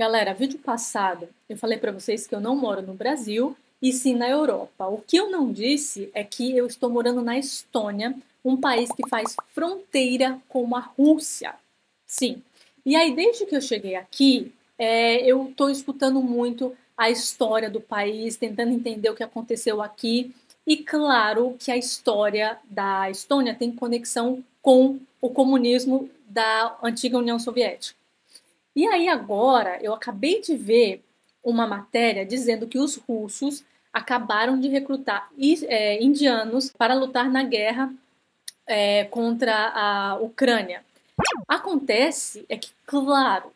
Galera, vídeo passado eu falei para vocês que eu não moro no Brasil e sim na Europa. O que eu não disse é que eu estou morando na Estônia, um país que faz fronteira com a Rússia. Sim. E aí, desde que eu cheguei aqui, eu estou escutando muito a história do país, tentando entender o que aconteceu aqui. E claro que a história da Estônia tem conexão com o comunismo da antiga União Soviética. E aí agora eu acabei de ver uma matéria dizendo que os russos acabaram de recrutar indianos para lutar na guerra contra a Ucrânia. Acontece é que, claro,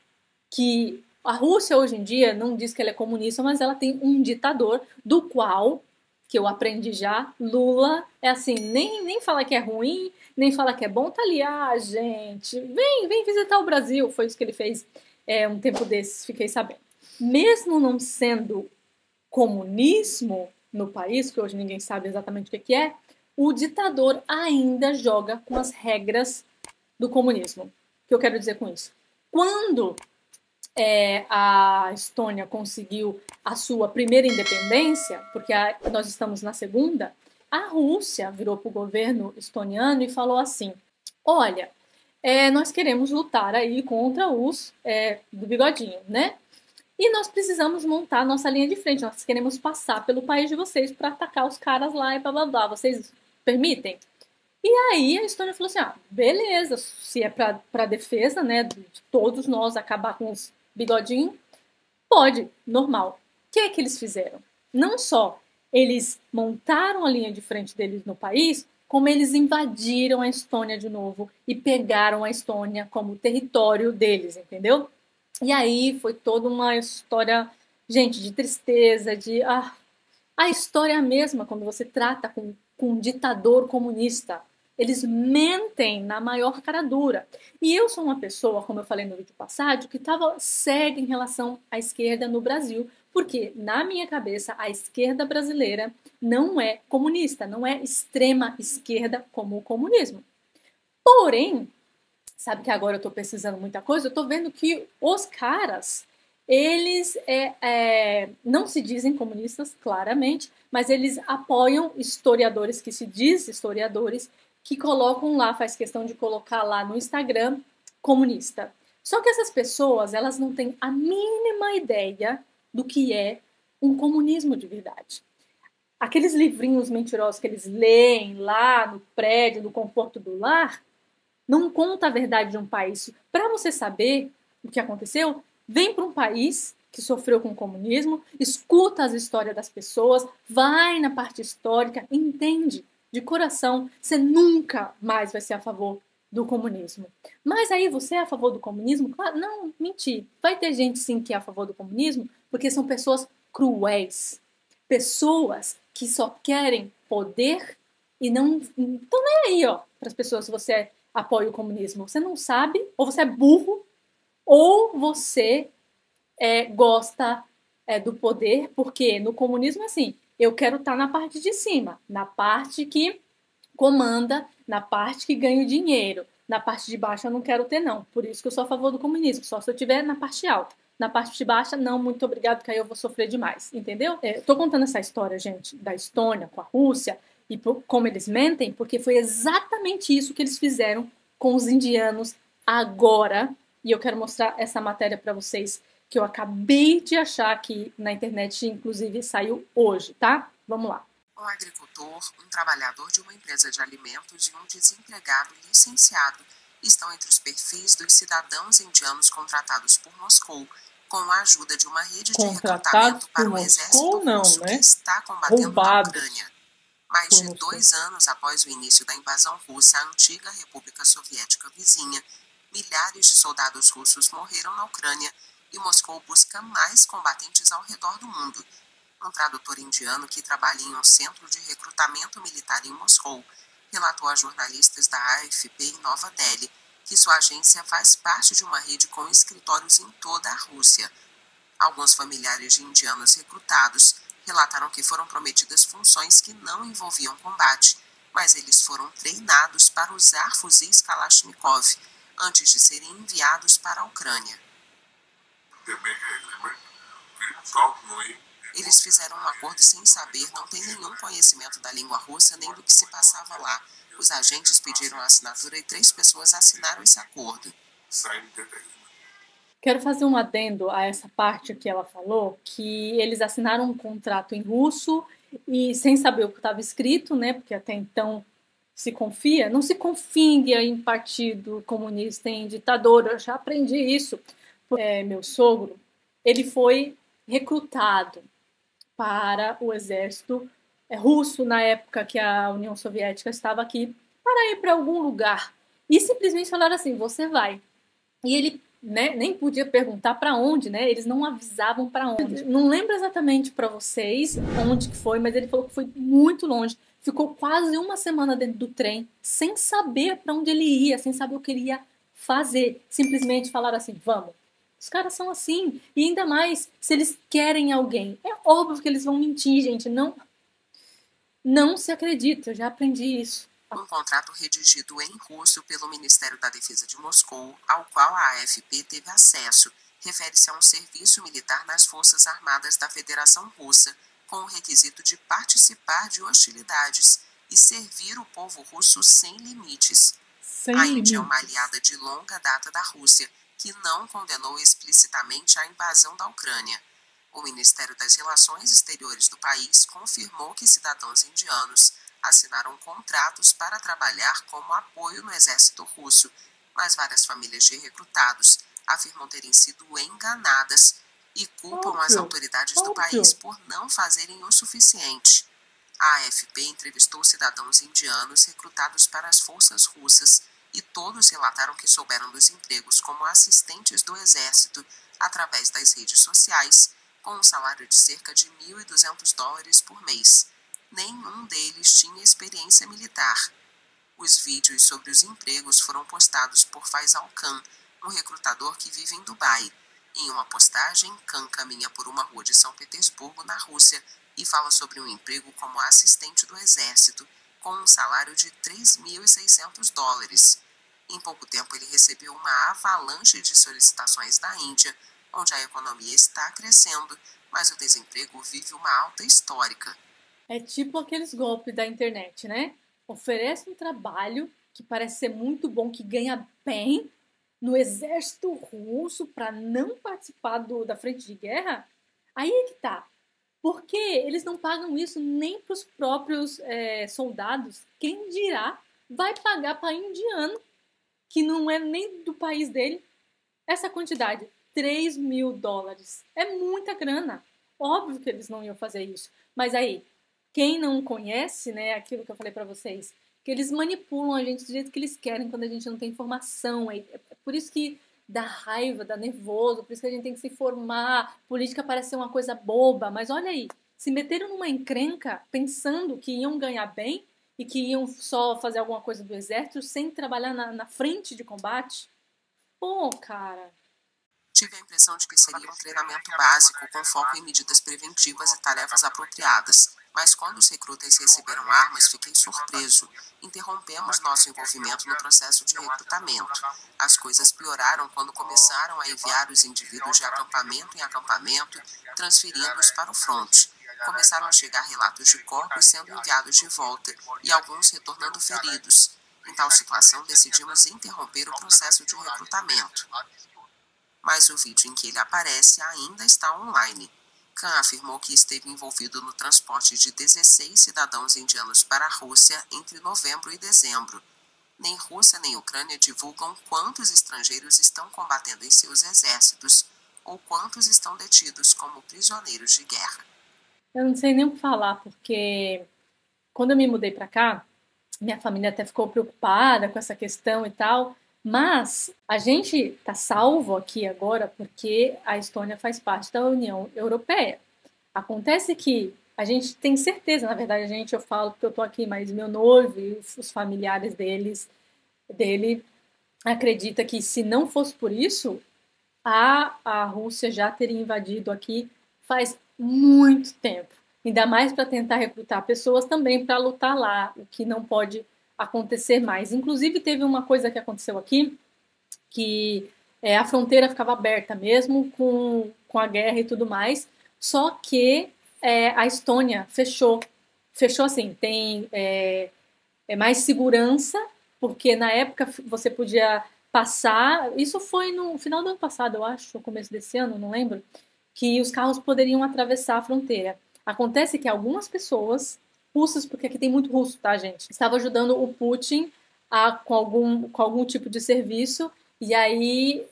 que a Rússia hoje em dia não diz que ela é comunista, mas ela tem um ditador do qual, que eu aprendi já, Lula é assim, nem fala que é ruim, nem fala que é bom, tá ali, gente, vem visitar o Brasil, foi isso que ele fez um tempo desses, fiquei sabendo. Mesmo não sendo comunismo no país, que hoje ninguém sabe exatamente o que é, o ditador ainda joga com as regras do comunismo. O que eu quero dizer com isso? Quando a Estônia conseguiu a sua primeira independência, porque nós estamos na segunda, a Rússia virou para o governo estoniano e falou assim: olha, nós queremos lutar aí contra os do bigodinho, né? E nós precisamos montar a nossa linha de frente. Nós queremos passar pelo país de vocês para atacar os caras lá e blá blá blá. Vocês permitem? E aí a Estônia falou assim: beleza, se é para defesa, né, de todos nós acabar com os bigodinhos, pode, normal. O que é que eles fizeram? Não só eles montaram a linha de frente deles no país, como eles invadiram a Estônia de novo e pegaram a Estônia como território deles, entendeu? E aí foi toda uma história, gente, de tristeza, a história é a mesma quando você trata com um ditador comunista. Eles mentem na maior cara dura. E eu sou uma pessoa, como eu falei no vídeo passado, que estava cega em relação à esquerda no Brasil, porque, na minha cabeça, a esquerda brasileira não é comunista, não é extrema esquerda como o comunismo. Porém, sabe que agora eu estou pesquisando muita coisa, eu estou vendo que os caras, eles não se dizem comunistas, claramente, mas eles apoiam historiadores que se dizem historiadores, que colocam lá, faz questão de colocar lá no Instagram, comunista. Só que essas pessoas, elas não têm a mínima ideia do que é um comunismo de verdade. Aqueles livrinhos mentirosos que eles leem lá no prédio, no conforto do lar, não conta a verdade de um país. Para você saber o que aconteceu, vem para um país que sofreu com o comunismo, escuta as histórias das pessoas, vai na parte histórica, entende de coração. Você nunca mais vai ser a favor do comunismo. Mas aí você é a favor do comunismo? Claro, não, mentir. Vai ter gente sim que é a favor do comunismo, porque são pessoas cruéis. Pessoas que só querem poder e não estão nem aí, para as pessoas se você apoia o comunismo. Você não sabe, ou você é burro, ou você gosta do poder, porque no comunismo é assim, eu quero estar na parte de cima, na parte que comanda, na parte que ganha dinheiro. Na parte de baixo eu não quero ter, não. Por isso que eu sou a favor do comunismo, só se eu estiver na parte alta. Na parte de baixa, não, muito obrigado, que aí eu vou sofrer demais, entendeu? Tô contando essa história, gente, da Estônia com a Rússia, e como eles mentem, porque foi exatamente isso que eles fizeram com os indianos agora. E eu quero mostrar essa matéria para vocês, que eu acabei de achar aqui na internet, inclusive saiu hoje, tá? Vamos lá. Um agricultor, um trabalhador de uma empresa de alimentos e um desempregado licenciado estão entre os perfis dos cidadãos indianos contratados por Moscou com a ajuda de uma rede de recrutamento para o exército russo que está combatendo na Ucrânia. Mais de 2 anos após o início da invasão russa à antiga República Soviética vizinha, milhares de soldados russos morreram na Ucrânia e Moscou busca mais combatentes ao redor do mundo. Um tradutor indiano que trabalha em um centro de recrutamento militar em Moscou relatou a jornalistas da AFP em Nova Delhi que sua agência faz parte de uma rede com escritórios em toda a Rússia. Alguns familiares de indianos recrutados relataram que foram prometidas funções que não envolviam combate, mas eles foram treinados para usar fuzis Kalashnikov antes de serem enviados para a Ucrânia. Eles fizeram um acordo sem saber, não tem nenhum conhecimento da língua russa nem do que se passava lá. Os agentes pediram a assinatura e 3 pessoas assinaram esse acordo. Quero fazer um adendo a essa parte que ela falou, que eles assinaram um contrato em russo e sem saber o que estava escrito, né? Porque até então não se confia em partido comunista, em ditador. Eu já aprendi isso. Meu sogro, ele foi recrutado para o exército russo na época que a União Soviética estava aqui, para ir para algum lugar. E simplesmente falaram assim, você vai. E ele, né, nem podia perguntar para onde, né? Eles não avisavam para onde. Não lembro exatamente para vocês onde que foi, mas ele falou que foi muito longe. Ficou quase uma semana dentro do trem, sem saber para onde ele ia, sem saber o que ele ia fazer. Simplesmente falaram assim, vamos. Os caras são assim. E ainda mais se eles querem alguém. É óbvio que eles vão mentir, gente. Não se acredita. Eu já aprendi isso. Um contrato redigido em russo pelo Ministério da Defesa de Moscou, ao qual a AFP teve acesso, refere-se a um serviço militar nas Forças Armadas da Federação Russa, com o requisito de participar de hostilidades e servir o povo russo sem limites. A Índia é uma aliada de longa data da Rússia, que não condenou explicitamente a invasão da Ucrânia. O Ministério das Relações Exteriores do país confirmou que cidadãos indianos assinaram contratos para trabalhar como apoio no exército russo, mas várias famílias de recrutados afirmam terem sido enganadas e culpam as autoridades do país por não fazerem o suficiente. A AFP entrevistou cidadãos indianos recrutados para as forças russas e todos relataram que souberam dos empregos como assistentes do exército através das redes sociais, com um salário de cerca de $1.200 por mês. Nenhum deles tinha experiência militar. Os vídeos sobre os empregos foram postados por Faisal Khan, um recrutador que vive em Dubai. Em uma postagem, Khan caminha por uma rua de São Petersburgo, na Rússia, e fala sobre um emprego como assistente do exército, com um salário de $3.600. Em pouco tempo, ele recebeu uma avalanche de solicitações da Índia, onde a economia está crescendo, mas o desemprego vive uma alta histórica. É tipo aqueles golpes da internet, né? Oferece um trabalho que parece ser muito bom, que ganha bem no exército russo para não participar da frente de guerra. Aí é que tá. Porque eles não pagam isso nem para os próprios soldados. Quem dirá vai pagar para indiano, que não é nem do país dele, essa quantidade, $3.000. É muita grana. Óbvio que eles não iam fazer isso. Mas aí, quem não conhece, né, aquilo que eu falei para vocês, que eles manipulam a gente do jeito que eles querem quando a gente não tem informação. É por isso que dá raiva, dá nervoso, por isso que a gente tem que se informar. Política parece ser uma coisa boba, mas olha aí, se meteram numa encrenca pensando que iam ganhar bem e que iam só fazer alguma coisa do exército sem trabalhar na frente de combate. Pô, cara... Tive a impressão de que seria um treinamento básico com foco em medidas preventivas e tarefas apropriadas, mas quando os recrutas receberam armas, fiquei surpreso. Interrompemos nosso envolvimento no processo de recrutamento. As coisas pioraram quando começaram a enviar os indivíduos de acampamento em acampamento, transferindo-os para o fronte. Começaram a chegar relatos de corpos sendo enviados de volta e alguns retornando feridos. Em tal situação, decidimos interromper o processo de recrutamento. Mas o vídeo em que ele aparece ainda está online. Khan afirmou que esteve envolvido no transporte de 16 cidadãos indianos para a Rússia entre novembro e dezembro. Nem Rússia nem Ucrânia divulgam quantos estrangeiros estão combatendo em seus exércitos ou quantos estão detidos como prisioneiros de guerra. Eu não sei nem o que falar, porque quando eu me mudei para cá, minha família até ficou preocupada com essa questão e tal, mas a gente tá salvo aqui agora porque a Estônia faz parte da União Europeia. Acontece que a gente tem certeza, na verdade, eu falo porque eu tô aqui, mas meu noivo e os familiares dele acredita que se não fosse por isso, a Rússia já teria invadido aqui faz muito tempo. Ainda mais para tentar recrutar pessoas também para lutar lá, o que não pode acontecer mais. Inclusive, teve uma coisa que aconteceu aqui, que a fronteira ficava aberta mesmo com a guerra e tudo mais, só que a Estônia fechou. Fechou assim, tem mais segurança, porque na época você podia passar, isso foi no final do ano passado, eu acho, no começo desse ano, não lembro, que os carros poderiam atravessar a fronteira. Acontece que algumas pessoas russas, porque aqui tem muito russo, tá, gente? Estavam ajudando o Putin com algum tipo de serviço, e aí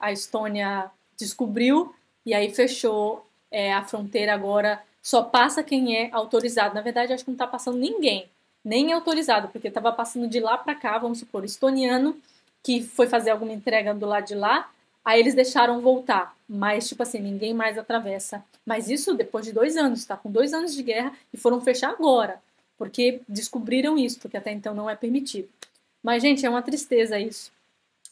a Estônia descobriu, e aí fechou a fronteira agora, só passa quem é autorizado. Na verdade, acho que não está passando ninguém, nem é autorizado, porque estava passando de lá para cá, vamos supor, estoniano, que foi fazer alguma entrega do lado de lá, aí eles deixaram voltar, mas, tipo assim, ninguém mais atravessa. Mas isso depois de 2 anos, tá? Com 2 anos de guerra, e foram fechar agora, porque descobriram isso, porque até então não é permitido. Mas, gente, é uma tristeza isso.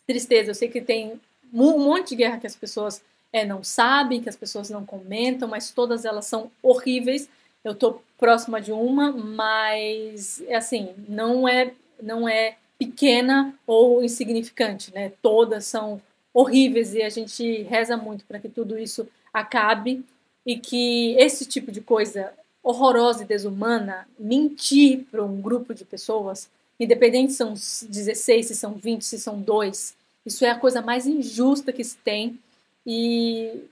Tristeza, eu sei que tem um monte de guerra que as pessoas não sabem, que as pessoas não comentam, mas todas elas são horríveis. Eu tô próxima de uma, mas, assim, não é pequena ou insignificante, né? Todas são horríveis e a gente reza muito para que tudo isso acabe e que esse tipo de coisa horrorosa e desumana, mentir para um grupo de pessoas, independente se são 16, se são 20, se são 2, isso é a coisa mais injusta que se tem e,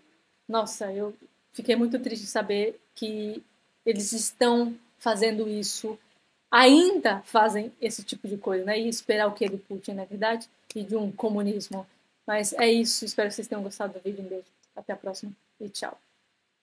nossa, eu fiquei muito triste de saber que eles estão fazendo isso, ainda fazem esse tipo de coisa, né? E esperar o que do Putin, na verdade, e de um comunismo. Mas é isso, espero que vocês tenham gostado do vídeo. Um beijo, até a próxima e tchau.